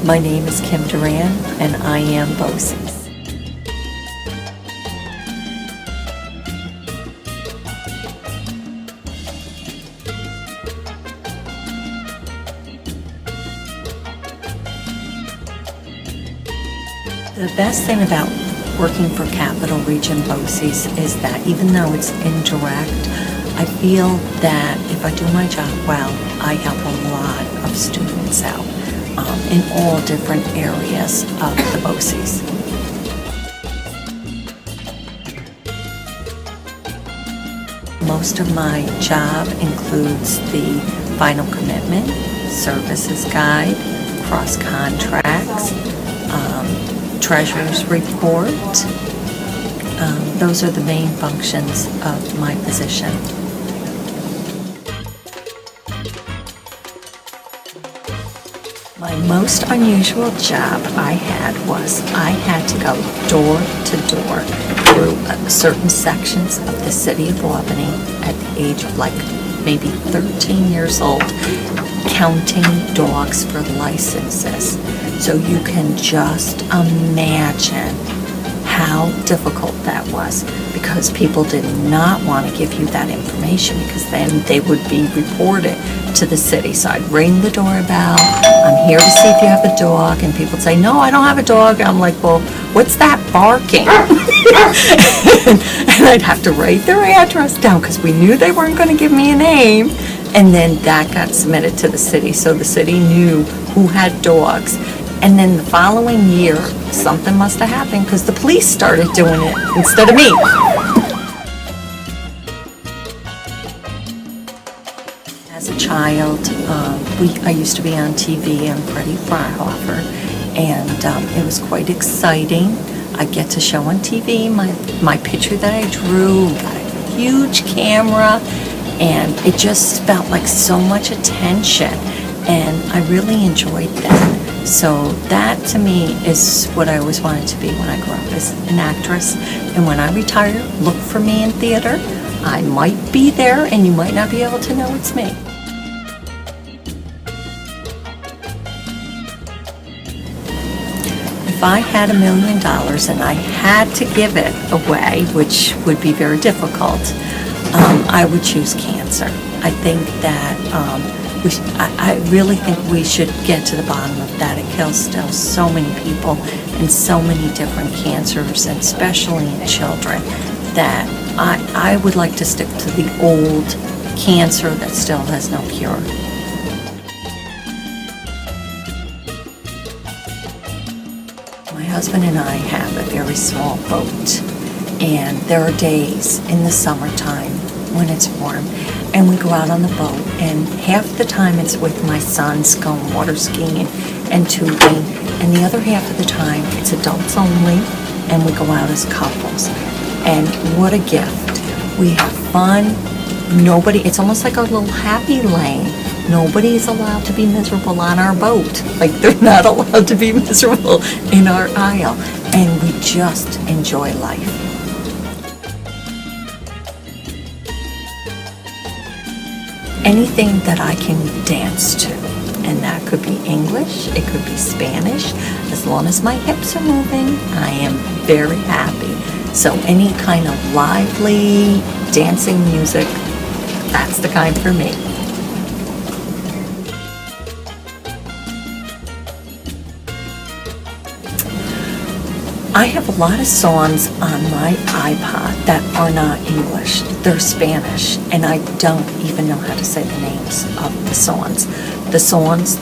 My name is Kim Duran, and I am BOCES. The best thing about working for Capital Region BOCES is that even though it's indirect, I feel that if I do my job well, I help a lot of students out in all different areas of the BOCES. Most of my job includes the final commitment, services guide, cross contracts, treasurer's report. Those are the main functions of my position. My most unusual job I had was I had to go door to door through certain sections of the city of Albany at the age of maybe 13 years old, counting dogs for licenses. So you can just imagine how difficult that was, because people did not want to give you that information, because then they would be reported to the city. So I'd ring the doorbell, I'm here to see if you have a dog, and people would say, no, I don't have a dog. I'm like, well, what's that barking? And I'd have to write their address down, because we knew they weren't going to give me a name. And then that got submitted to the city, so the city knew who had dogs. And then the following year, something must have happened, because the police started doing it instead of me. As a child, I used to be on TV on Freddie Fryhofer, and it was quite exciting. I get to show on TV my picture that I drew, got a huge camera, and it just felt like so much attention, and I really enjoyed that. So that to me is what I always wanted to be when I grew up, as an actress. And when I retire, look for me in theater. I might be there, and you might not be able to know it's me. If I had $1 million and I had to give it away, which would be very difficult, I would choose cancer. I think that I really think we should get to the bottom of that. It kills still so many people and so many different cancers, and especially in children, that I would like to stick to the old cancer that still has no cure. My husband and I have a very small boat, and there are days in the summertime when it's warm, and we go out on the boat, and half the time it's with my sons going water skiing and tubing, and the other half of the time it's adults only, and we go out as couples. And what a gift. We have fun. It's almost like a little happy lane. Nobody's allowed to be miserable on our boat. Like, they're not allowed to be miserable in our aisle, and we just enjoy life. Anything that I can dance to, and that could be English, it could be Spanish. As long as my hips are moving, I am very happy. So any kind of lively dancing music, that's the kind for me. I have a lot of songs on my iPod that are not English. They're Spanish, and I don't even know how to say the names of the songs,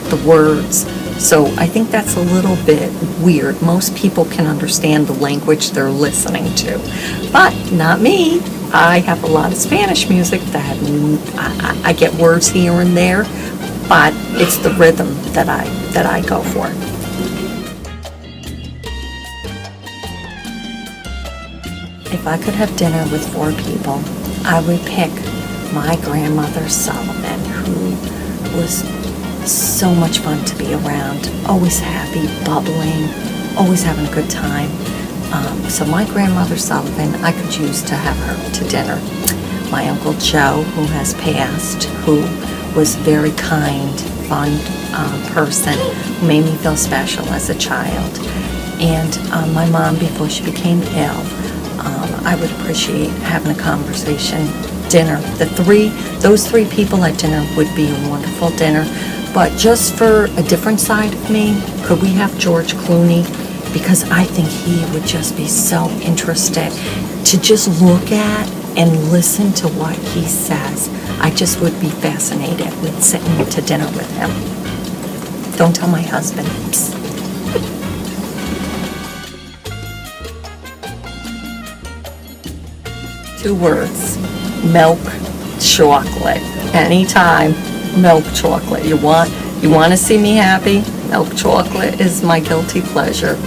the words. So I think that's a little bit weird. Most people can understand the language they're listening to, but not me. I have a lot of Spanish music that I get words here and there, but it's the rhythm that I go for. If I could have dinner with 4 people, I would pick my grandmother Sullivan, who was so much fun to be around, always happy, bubbling, always having a good time. So my grandmother Sullivan, I could use to have her to dinner. My Uncle Joe, who has passed, who was very kind fun person who made me feel special as a child. And my mom, before she became ill, I would appreciate having a conversation. Dinner. Those three people at dinner would be a wonderful dinner. But just for a different side of me, could we have George Clooney? Because I think he would just be so interested to just look at and listen to what he says. I just would be fascinated with sitting to dinner with him. Don't tell my husband. Psst. 2 words. Milk chocolate. Anytime, milk chocolate. You want to see me happy? Milk chocolate is my guilty pleasure.